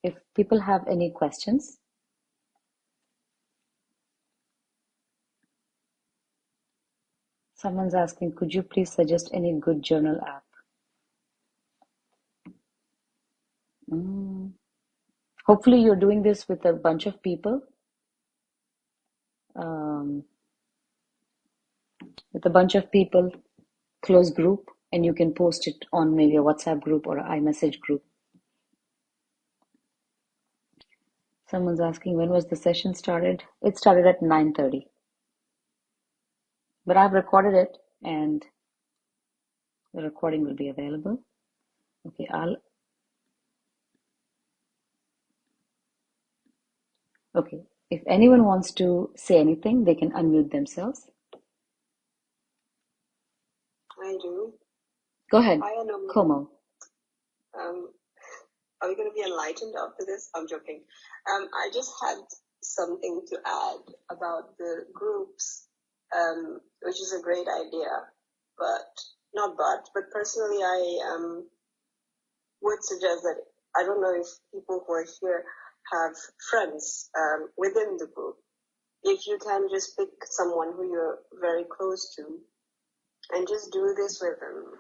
If people have any questions. Someone's asking, could you please suggest any good journal app? Hopefully you're doing this with a bunch of people. Close group, and you can post it on maybe a WhatsApp group or an iMessage group. Someone's asking, when was the session started? It started at 9:30. But I've recorded it, and the recording will be available. Okay, Okay, if anyone wants to say anything, they can unmute themselves. I do. Go ahead, Hi, Komal. Are we going to be enlightened after this? I'm joking. I just had something to add about the groups, which is a great idea. But personally, I would suggest that, I don't know if people who are here have friends within the group. If you can just pick someone who you're very close to and just do this with them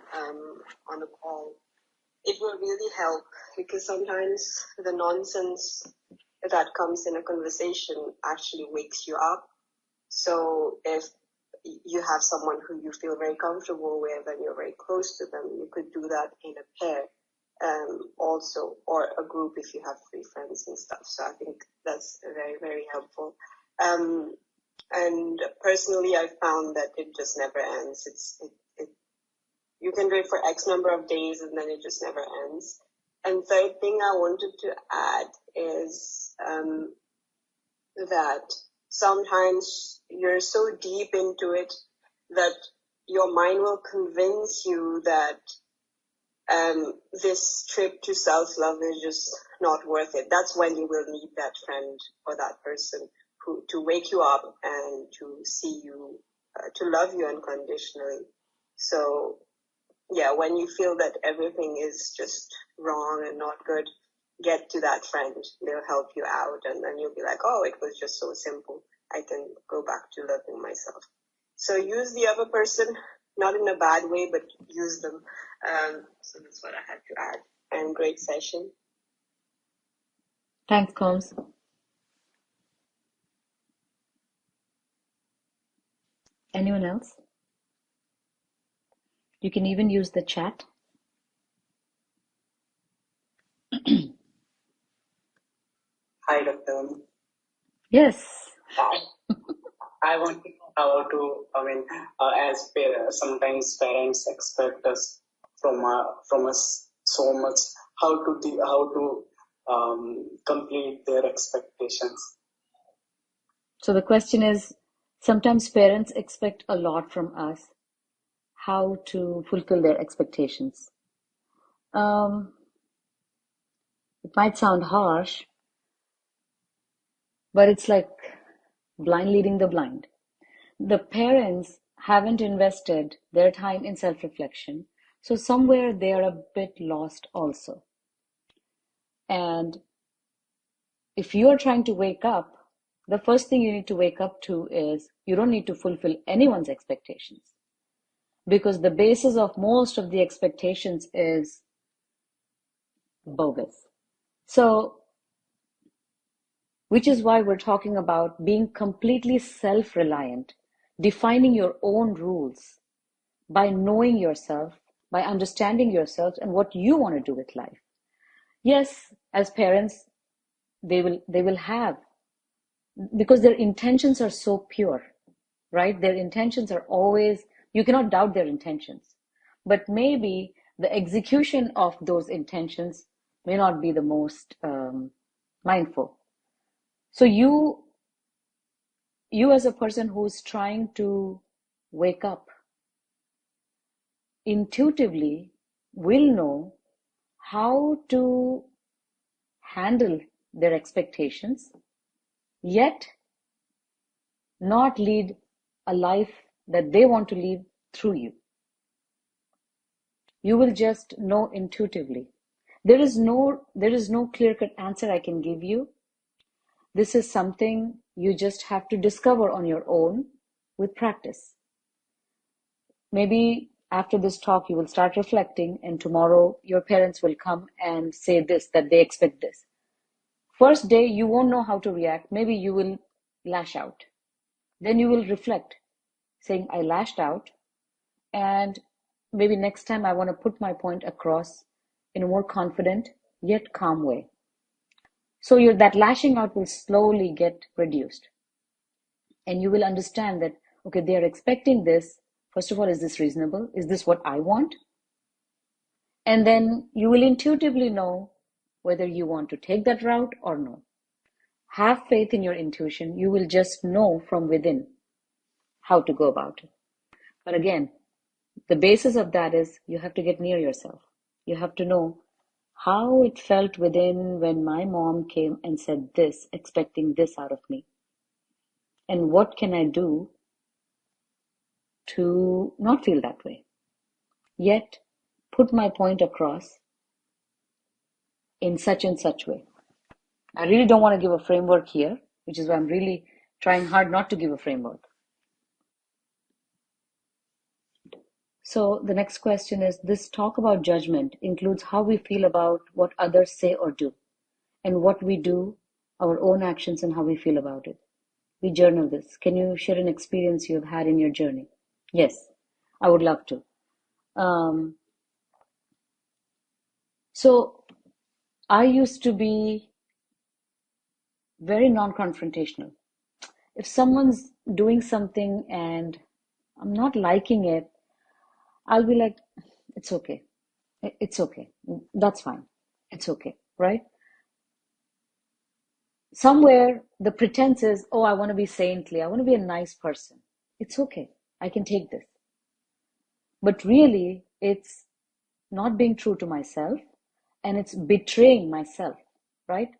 on a call, it will really help, because sometimes the nonsense that comes in a conversation actually wakes you up. So if you have someone who you feel very comfortable with and you're very close to them, you could do that in a pair also, or a group if you have 3 friends and stuff. So I think that's very, very helpful. And personally, I found that it just never ends. You can do it for X number of days and then it just never ends. And third thing I wanted to add is that sometimes you're so deep into it that your mind will convince you that this trip to self-love is just not worth it. That's when you will need that friend or that person to wake you up and to see you, to love you unconditionally. So yeah, when you feel that everything is just wrong and not good, get to that friend. They'll help you out, and then you'll be like, oh, it was just so simple. I can go back to loving myself. So use the other person, not in a bad way, but use them. So that's what I had to add. And great session. Thanks, Combs. Anyone else? You can even use the chat. Hi, Dr. Yes. I want to know how to, as sometimes parents expect us from us so much, how to complete their expectations. So the question is, sometimes parents expect a lot from us. How to fulfill their expectations? It might sound harsh, but it's like blind leading the blind. The parents haven't invested their time in self-reflection, so somewhere they are a bit lost also. And if you are trying to wake up, the first thing you need to wake up to is you don't need to fulfill anyone's expectations, because the basis of most of the expectations is bogus. So, which is why we're talking about being completely self-reliant, defining your own rules by knowing yourself, by understanding yourself and what you want to do with life. Yes, as parents, they will have, because their intentions are so pure, right? Their intentions are always, you cannot doubt their intentions. But maybe the execution of those intentions may not be the most mindful. So you as a person who's trying to wake up, intuitively will know how to handle their expectations, yet not lead a life that they want to live through you. You will just know intuitively. There is no clear-cut answer I can give you. This is something you just have to discover on your own with practice. Maybe after this talk, you will start reflecting, and tomorrow your parents will come and say this, that they expect this. First day, you won't know how to react. Maybe you will lash out. Then you will reflect, saying, I lashed out, and maybe next time I want to put my point across in a more confident yet calm way. So that lashing out will slowly get reduced. And you will understand that, okay, they are expecting this. First of all, is this reasonable? Is this what I want? And then you will intuitively know whether you want to take that route or no. Have faith in your intuition. You will just know from within how to go about it. But again, the basis of that is you have to get near yourself. You have to know how it felt within when my mom came and said this, expecting this out of me. And what can I do to not feel that way, yet put my point across in such and such way. I really don't want to give a framework here, which is why I'm really trying hard not to give a framework. So the next question is, this talk about judgment includes how we feel about what others say or do, and what we do, our own actions, and how we feel about it. We journal this. Can you share an experience you have had in your journey? Yes, I would love to. So I used to be very non-confrontational. If someone's doing something and I'm not liking it, I'll be like, it's okay. It's okay. That's fine. It's okay, right? Somewhere the pretense is, oh, I want to be saintly. I want to be a nice person. It's okay. I can take this. But really, it's not being true to myself, and it's betraying myself, right?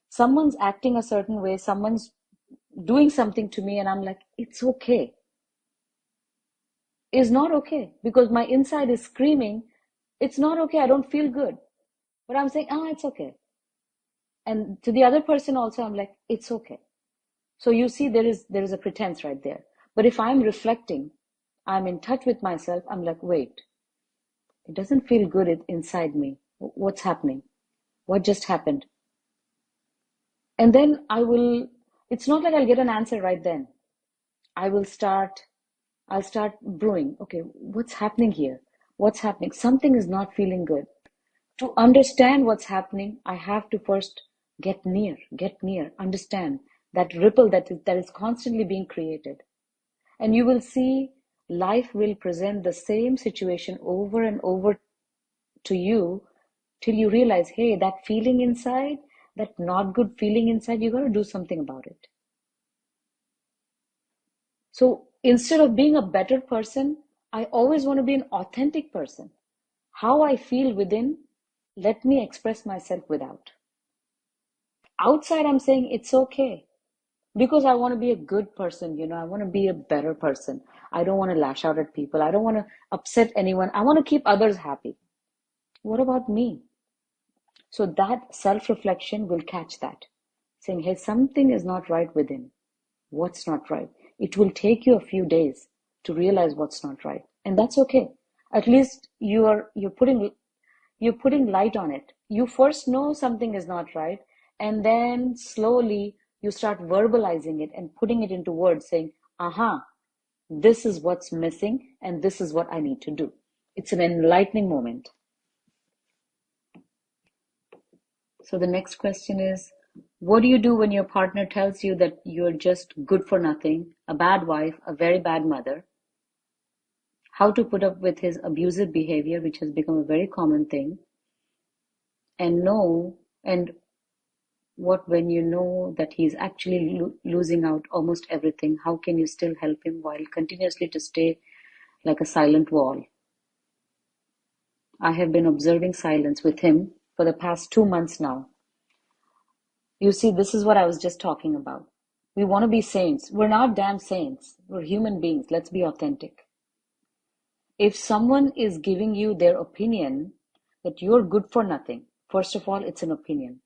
Someone's acting a certain way, someone's doing something to me, and I'm like, it's okay. It's not okay, because my inside is screaming, it's not okay, I don't feel good. But I'm saying, it's okay. And to the other person also, I'm like, it's okay. So you see, there is a pretense right there. But if I'm reflecting, I'm in touch with myself, I'm like, wait, it doesn't feel good inside me. What's happening? What just happened? And then it's not like I'll get an answer right then. I'll start brewing. Okay, what's happening here? What's happening? Something is not feeling good. To understand what's happening, I have to first get near, understand that ripple that is constantly being created. And you will see life will present the same situation over and over to you till you realize, hey, that feeling inside, that not good feeling inside, you got to do something about it. So instead of being a better person, I always want to be an authentic person. How I feel within, let me express myself without. Outside, I'm saying it's okay. Because I want to be a good person, I want to be a better person. I don't want to lash out at people. I don't want to upset anyone. I want to keep others happy. What about me? So that self-reflection will catch that. Saying, hey, something is not right within. What's not right? It will take you a few days to realize what's not right. And that's okay. At least you're putting light on it. You first know something is not right, and then slowly you start verbalizing it and putting it into words, saying, this is what's missing and this is what I need to do. It's an enlightening moment. So the next question is, what do you do when your partner tells you that you're just good for nothing, a bad wife, a very bad mother? How to put up with his abusive behavior, which has become a very common thing, and what when you know that he's actually losing out almost everything, how can you still help him while continuously to stay like a silent wall? I have been observing silence with him for the past 2 months now. You see, this is what I was just talking about. We want to be saints. We're not damn saints. We're human beings. Let's be authentic. If someone is giving you their opinion that you're good for nothing, First of all, it's an opinion.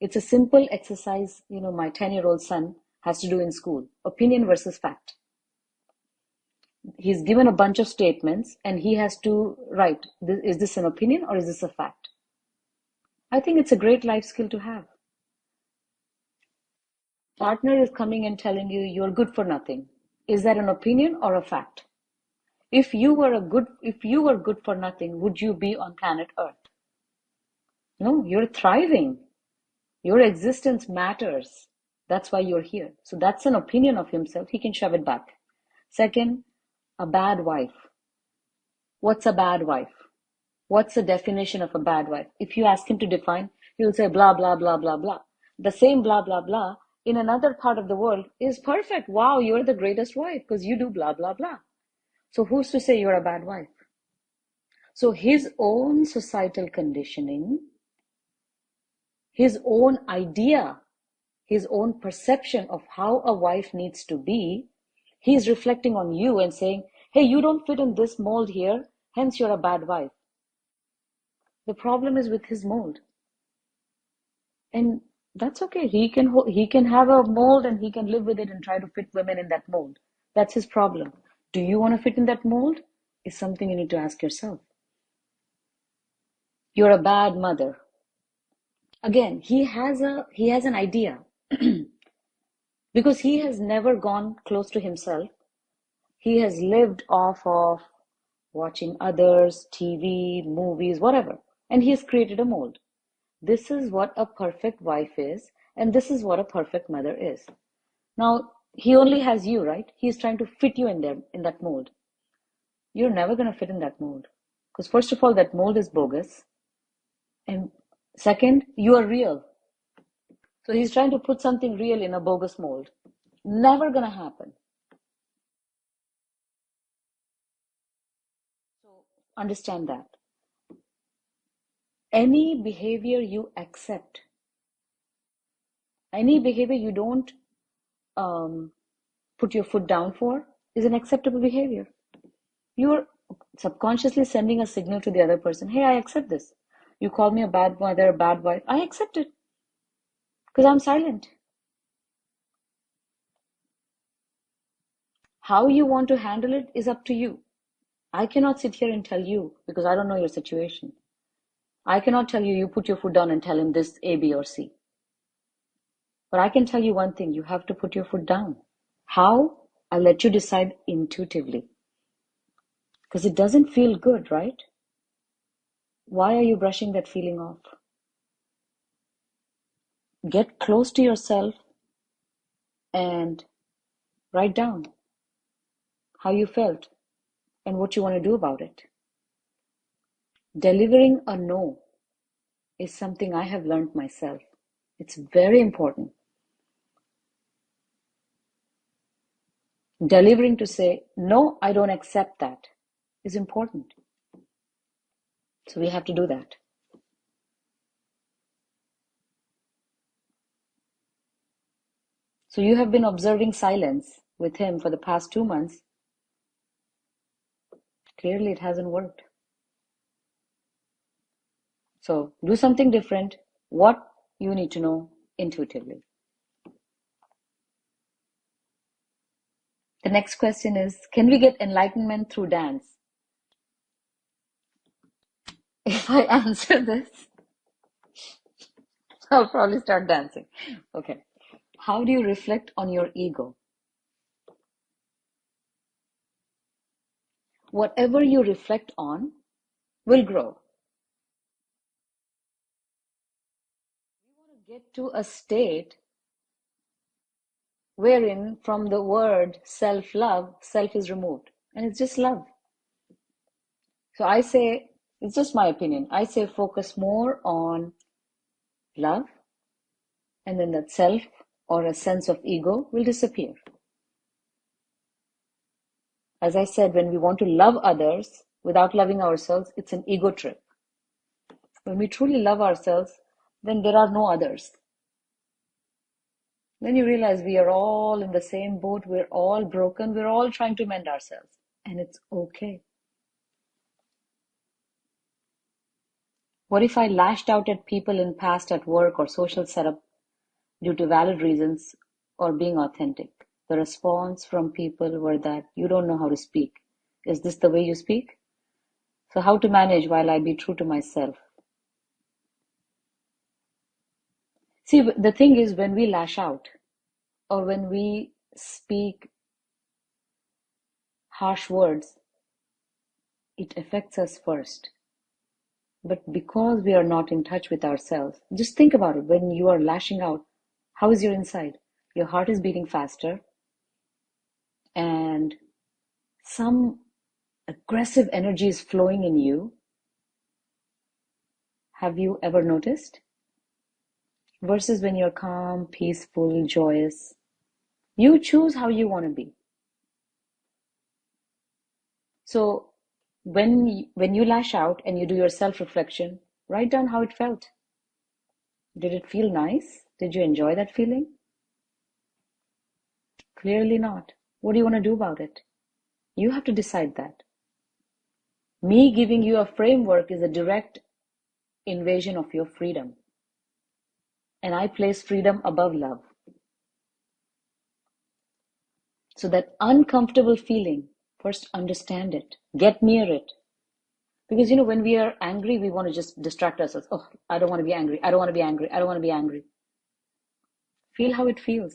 It's a simple exercise, my 10-year-old son has to do in school. Opinion versus fact. He's given a bunch of statements and he has to write, is this an opinion or is this a fact? I think it's a great life skill to have. Partner is coming and telling you you're good for nothing. Is that an opinion or a fact? If you were good for nothing, would you be on planet Earth? No, you're thriving. Your existence matters. That's why you're here. So that's an opinion of himself. He can shove it back. Second, a bad wife. What's a bad wife? What's the definition of a bad wife? If you ask him to define, he'll say blah, blah, blah, blah, blah. The same blah, blah, blah in another part of the world is perfect. Wow, you're the greatest wife because you do blah, blah, blah. So who's to say you're a bad wife? So his own societal conditioning, his own idea, his own perception of how a wife needs to be, he's reflecting on you and saying, hey, you don't fit in this mold here, hence you're a bad wife. The problem is with his mold. And that's okay. He can have a mold and he can live with it and try to fit women in that mold. That's his problem. Do you want to fit in that mold? Is something you need to ask yourself. You're a bad mother. Again, he has an idea. Because he has never gone close to himself. He has lived off of watching others, TV, movies, whatever. And he has created a mold. This is what a perfect wife is, and this is what a perfect mother is. Now, he only has you, right? He's trying to fit you in there, in that mold. You're never going to fit in that mold. Because first of all, that mold is bogus. And second, you are real. So he's trying to put something real in a bogus mold. Never going to happen. So understand that. Any behavior you accept, any behavior you don't put your foot down for is an acceptable behavior. You're subconsciously sending a signal to the other person, hey, I accept this. You call me a bad mother, a bad wife. I accept it because I'm silent. How you want to handle it is up to you. I cannot sit here and tell you because I don't know your situation. I cannot tell you, you put your foot down and tell him this A, B, or C. But I can tell you one thing, you have to put your foot down. How? I'll let you decide intuitively. Because it doesn't feel good, right? Why are you brushing that feeling off? Get close to yourself and write down how you felt and what you want to do about it. Delivering a no is something I have learned myself. It's very important. Delivering to say, no, I don't accept that is important. So we have to do that. So you have been observing silence with him for the past 2 months. Clearly it hasn't worked. So do something different. What you need to know intuitively. The next question is, can we get enlightenment through dance? If I answer this, I'll probably start dancing. Okay. How do you reflect on your ego? Whatever you reflect on will grow. We want to get to a state wherein from the word self-love, self is removed. And it's just love. So I say, it's just my opinion, I say focus more on love, and then that self or a sense of ego will disappear. As I said, when we want to love others without loving ourselves, it's an ego trip. When we truly love ourselves, then there are no others. Then you realize we are all in the same boat, we're all broken, we're all trying to mend ourselves. And it's okay. What if I lashed out at people in past at work or social setup due to valid reasons or being authentic? The response from people were that you don't know how to speak. Is this the way you speak? So how to manage while I be true to myself? See, the thing is, when we lash out or when we speak harsh words, it affects us first. But because we are not in touch with ourselves, just think about it. When you are lashing out, how is your inside? Your heart is beating faster and some aggressive energy is flowing in you. Have you ever noticed? Versus when you're calm, peaceful, joyous. You choose how you want to be. So when you lash out and you do your self-reflection, write down how it felt. Did it feel nice? Did you enjoy that feeling? Clearly not. What do you want to do about it? You have to decide that. Me giving you a framework is a direct invasion of your freedom. And I place freedom above love. So that uncomfortable feeling, first understand it. Get near it. Because, when we are angry, we want to just distract ourselves. Oh, I don't want to be angry. I don't want to be angry. I don't want to be angry. Feel how it feels.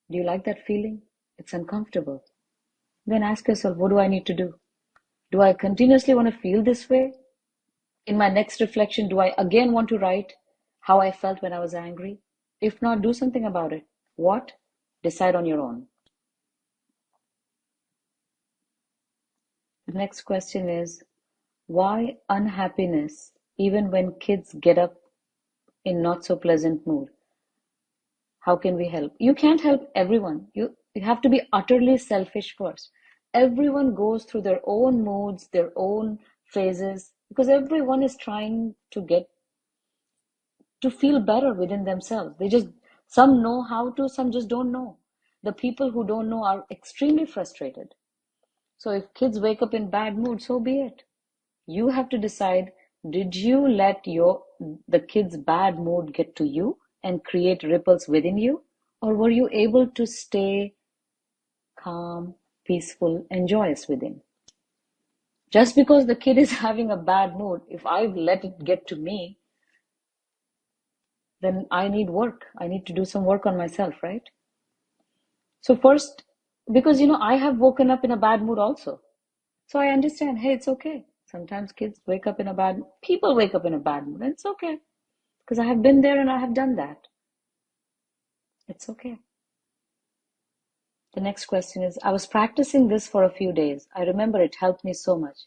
Do you like that feeling? It's uncomfortable. Then ask yourself, what do I need to do? Do I continuously want to feel this way? In my next reflection, do I again want to write how I felt when I was angry? If not, do something about it. What? Decide on your own. The next question is, why unhappiness even when kids get up in not so pleasant mood? How can we help? You can't help everyone. You have to be utterly selfish first. Everyone goes through their own moods, their own phases, because everyone is trying to get to feel better within themselves. Some know how to, some just don't know. The people who don't know are extremely frustrated. So if kids wake up in bad mood, so be it. You have to decide, did you let the kid's bad mood get to you and create ripples within you? Or were you able to stay calm, peaceful, and joyous within? Just because the kid is having a bad mood, if I've let it get to me, then I need work. I need to do some work on myself, right? So first, because I have woken up in a bad mood also. So I understand, hey, it's okay. Sometimes people wake up in a bad mood, and it's okay. Because I have been there and I have done that. It's okay. The next question is, I was practicing this for a few days. I remember it helped me so much.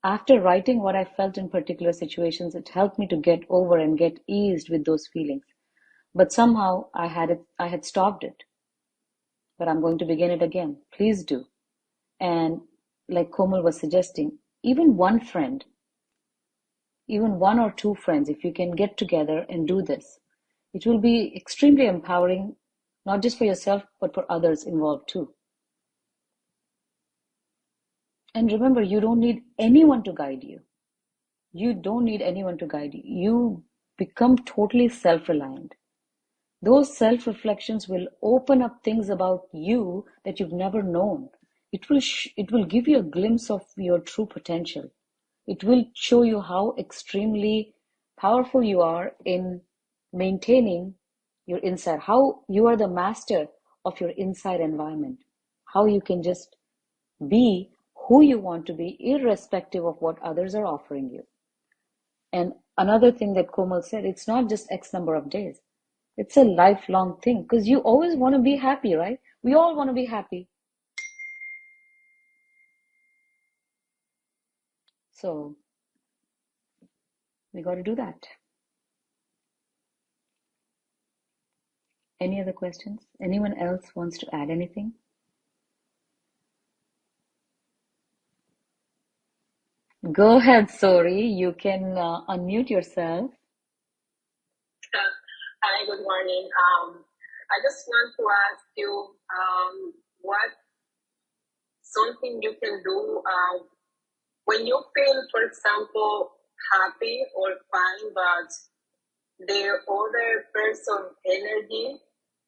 After writing what I felt in particular situations, it helped me to get over and get eased with those feelings. But somehow I had stopped it. But I'm going to begin it again. Please do. And like Komal was suggesting, even one or two friends, if you can get together and do this, it will be extremely empowering, not just for yourself, but for others involved too. And remember, you don't need anyone to guide you. You don't need anyone to guide you. You become totally self-reliant. Those self-reflections will open up things about you that you've never known. It will give you a glimpse of your true potential. It will show you how extremely powerful you are in maintaining your inside, how you are the master of your inside environment, how you can just be who you want to be, irrespective of what others are offering you. And another thing that Komal said, it's not just X number of days. It's a lifelong thing, because you always want to be happy, right? We all want to be happy. So we got to do that. Any other questions? Anyone else wants to add anything? Go ahead, Sori. You can unmute yourself. Hi, good morning. I just want to ask you what something you can do when you feel, for example, happy or fine, but the other person energy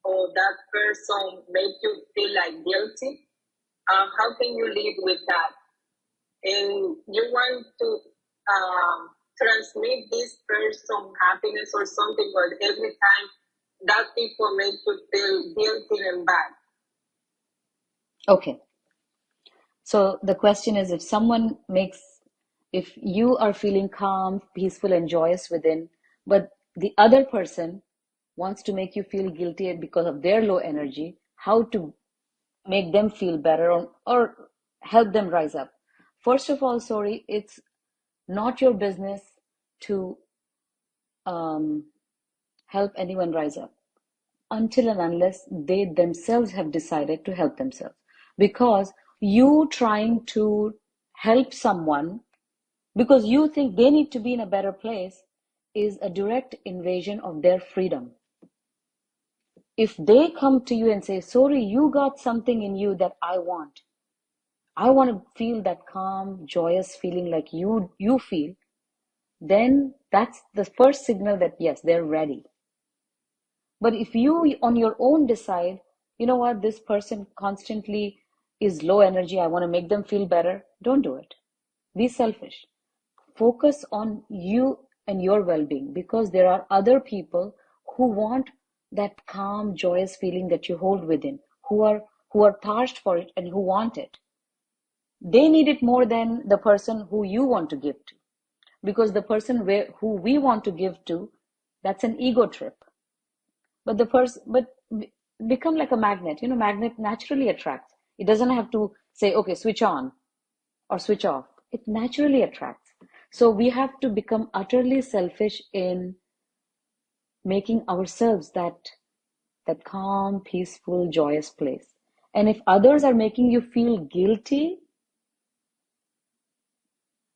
or that person make you feel like guilty, how can you live with that? And you want to transmit this person happiness or something, but every time that people make you feel guilty and bad. Okay. So the question is, if you are feeling calm, peaceful, and joyous within, but the other person wants to make you feel guilty because of their low energy, how to make them feel better, or help them rise up? First of all, sorry, it's not your business to help anyone rise up until and unless they themselves have decided to help themselves. Because you trying to help someone because you think they need to be in a better place is a direct invasion of their freedom. If they come to you and say, sorry, you got something in you that I want to feel that calm, joyous feeling like you feel, then that's the first signal that yes, they're ready. But if you on your own decide, you know what, this person constantly is low energy, I want to make them feel better, don't do it. Be selfish. Focus on you and your well-being, because there are other people who want that calm, joyous feeling that you hold within, who are parched for it and who want it. They need it more than the person who you want to give to, because the person who we want to give to, that's an ego trip. But become like a magnet. Magnet naturally attracts. It doesn't have to say, okay, switch on or switch off. It naturally attracts. So we have to become utterly selfish in making ourselves that calm, peaceful, joyous place. And if others are making you feel guilty,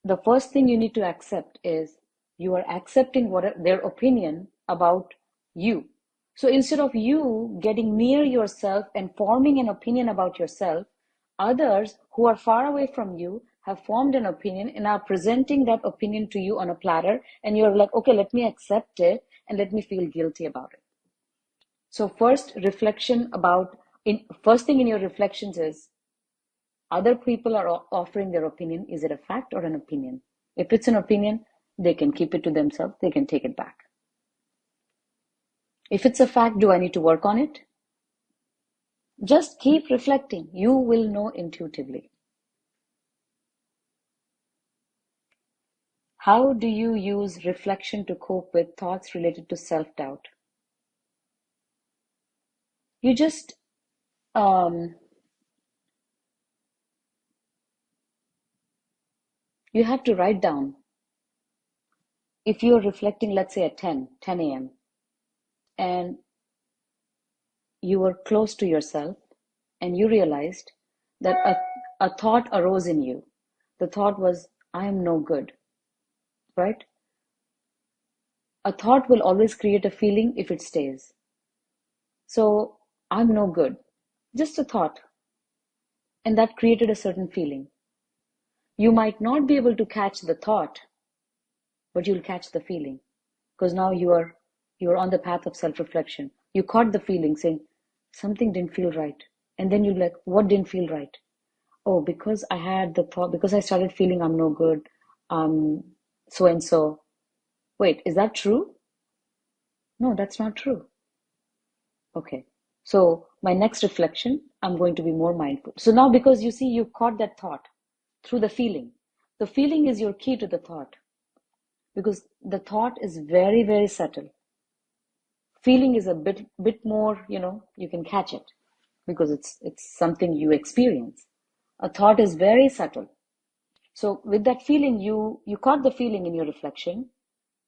the first thing you need to accept is you are accepting their opinion about you. So instead of you getting near yourself and forming an opinion about yourself, others who are far away from you have formed an opinion and are presenting that opinion to you on a platter, and you're like, okay, let me accept it and let me feel guilty about it. So first thing in your reflections is, other people are offering their opinion. Is it a fact or an opinion? If it's an opinion, they can keep it to themselves. They can take it back. If it's a fact, do I need to work on it? Just keep reflecting. You will know intuitively. How do you use reflection to cope with thoughts related to self-doubt? You just you have to write down. If you're reflecting, let's say at 10 a.m. and you were close to yourself and you realized that a thought arose in you. The thought was, I am no good, right? A thought will always create a feeling if it stays. So, I'm no good. Just a thought. And that created a certain feeling. You might not be able to catch the thought, but you'll catch the feeling. Because now you are on the path of self-reflection. You caught the feeling saying, something didn't feel right. And then you're like, what didn't feel right? Oh, because I had the thought, because I started feeling I'm no good, so and so. Wait, is that true? No, that's not true. Okay. So my next reflection, I'm going to be more mindful. So now, because you see, you caught that thought through the feeling. The feeling is your key to the thought, because the thought is very, very subtle. Feeling is a bit more, you can catch it because it's something you experience. A thought is very subtle. So with that feeling, you caught the feeling in your reflection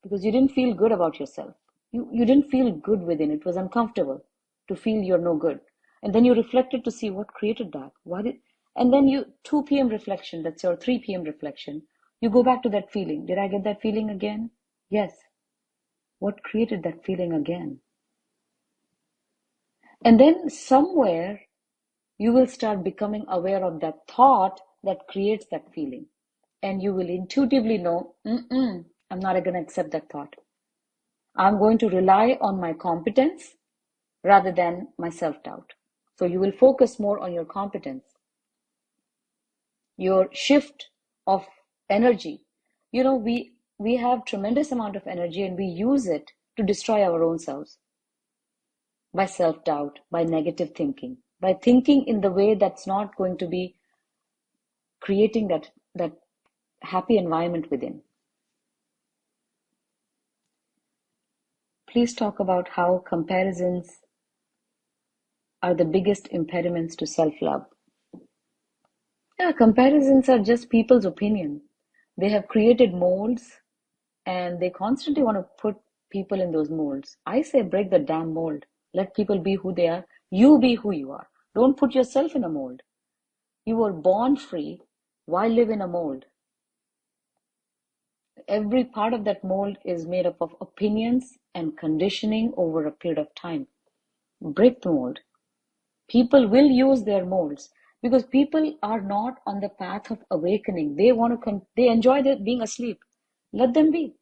because you didn't feel good about yourself. You didn't feel good within. It was uncomfortable to feel you're no good. And then you reflected to see what created that. And then 2 p.m. reflection, that's your 3 p.m. reflection. You go back to that feeling. Did I get that feeling again? Yes. What created that feeling again? And then somewhere you will start becoming aware of that thought that creates that feeling. And you will intuitively know, I'm not going to accept that thought. I'm going to rely on my competence rather than my self-doubt. So you will focus more on your competence, your shift of energy. You know, we have tremendous amount of energy and we use it to destroy our own selves by self-doubt, by negative thinking, by thinking in the way that's not going to be creating that happy environment within. Please talk about how comparisons are the biggest impediments to self-love. Yeah, comparisons are just people's opinion. They have created molds and they constantly want to put people in those molds. I say break the damn mold. Let people be who they are. You be who you are. Don't put yourself in a mold. You were born free. Why live in a mold? Every part of that mold is made up of opinions and conditioning over a period of time. Break the mold. People will use their molds because people are not on the path of awakening. They enjoy being asleep. Let them be.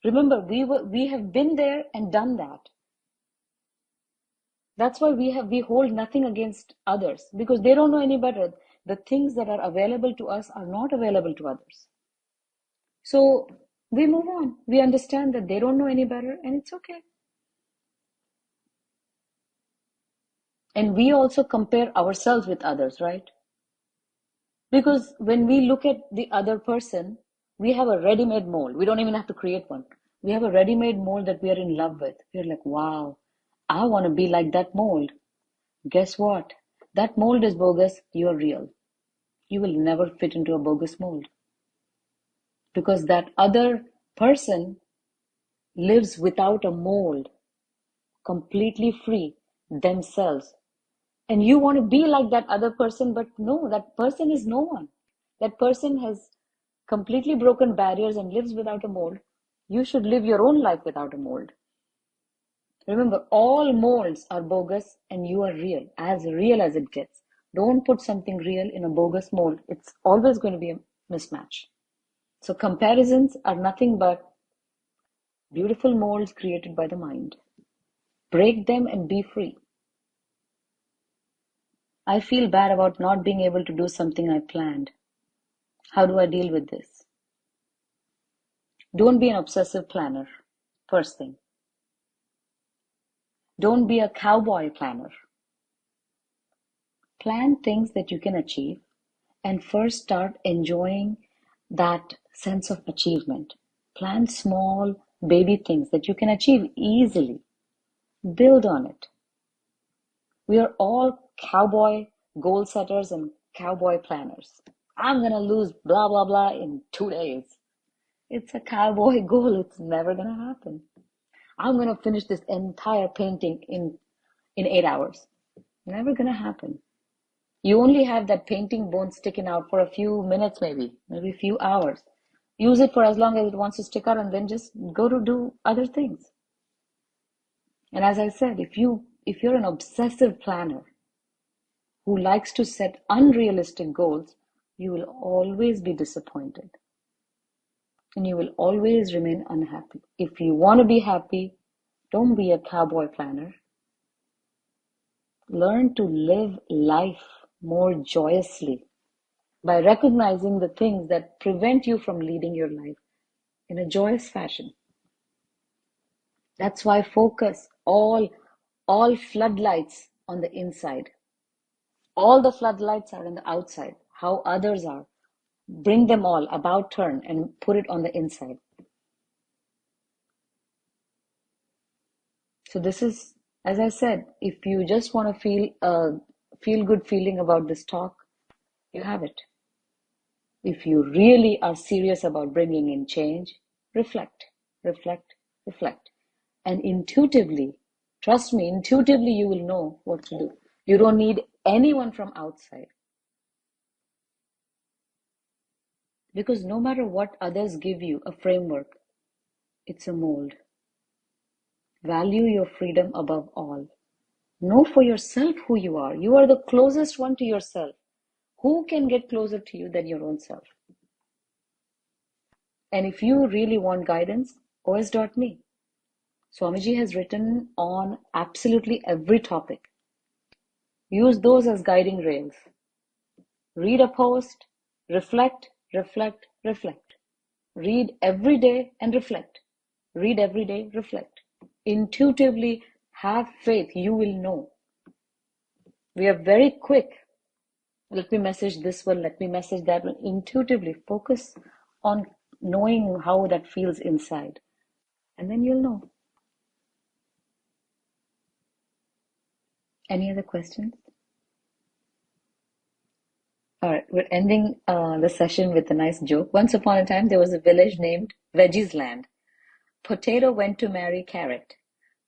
Remember, we have been there and done that. That's why we hold nothing against others because they don't know any better. The things that are available to us are not available to others. So we move on. We understand that they don't know any better and it's okay. And we also compare ourselves with others, right? Because when we look at the other person, we have a ready-made mold. We don't even have to create one. We have a ready-made mold that we are in love with. We're like, wow, I want to be like that mold. Guess what? That mold is bogus. You're real. You will never fit into a bogus mold. Because that other person lives without a mold, completely free themselves. And you want to be like that other person, but no, that person is no one. That person has completely broken barriers and lives without a mold. You should live your own life without a mold. Remember, all molds are bogus and you are real as it gets. Don't put something real in a bogus mold. It's always going to be a mismatch. So comparisons are nothing but beautiful molds created by the mind. Break them and be free. I feel bad about not being able to do something I planned. How do I deal with this? Don't be an obsessive planner, first thing. Don't be a cowboy planner. Plan things that you can achieve and first start enjoying that sense of achievement. Plan small baby things that you can achieve easily. Build on it. We are all cowboy goal setters and cowboy planners. I'm going to lose blah, blah, blah in 2 days. It's a cowboy goal. It's never going to happen. I'm going to finish this entire painting in 8 hours. Never going to happen. You only have that painting bone sticking out for a few minutes, maybe a few hours. Use it for as long as it wants to stick out and then just go to do other things. And as I said, if you're an obsessive planner who likes to set unrealistic goals, you will always be disappointed. And you will always remain unhappy. If you want to be happy, don't be a cowboy planner. Learn to live life more joyously by recognizing the things that prevent you from leading your life in a joyous fashion. That's why focus all floodlights on the inside. All the floodlights are on the outside. How others are. Bring them all about turn and put it on the inside. So this is, as I said, if you just want to feel good feeling about this talk, you have it. If you really are serious about bringing in change, reflect, reflect, reflect. And intuitively, trust me, intuitively you will know what to do. You don't need anyone from outside. Because no matter what others give you, a framework, it's a mold. Value your freedom above all. Know for yourself who you are. You are the closest one to yourself. Who can get closer to you than your own self? And if you really want guidance, os.me. Swamiji has written on absolutely every topic. Use those as guiding rails. Read a post, reflect, reflect, reflect. Read every day and reflect. Read every day, reflect. Intuitively have faith, you will know. We are very quick. Let me message this one, let me message that one. Intuitively focus on knowing how that feels inside. And then you'll know. Any other questions? All right, we're ending the session with a nice joke. Once upon a time, there was a village named Veggie's Land. Potato went to marry Carrot,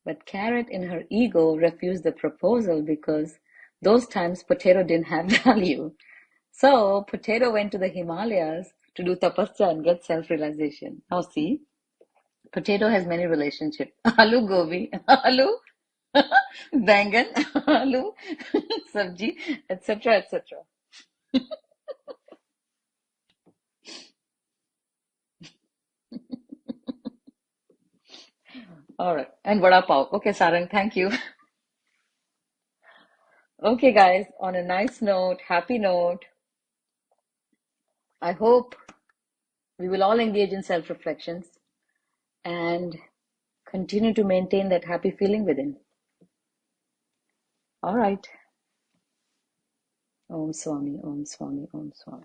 but Carrot, in her ego, refused the proposal because those times Potato didn't have value. So Potato went to the Himalayas to do tapasya and get self-realization. Now see, Potato has many relationships. Aloo gobi, aloo bangan, aloo sabji, etc., etc. All right, and vada pav. Okay, Sarang, thank you. Okay, guys, on a nice note, happy note, I hope we will all engage in self-reflections and continue to maintain that happy feeling within. All right. Om Swami, Om Swami, Om Swami.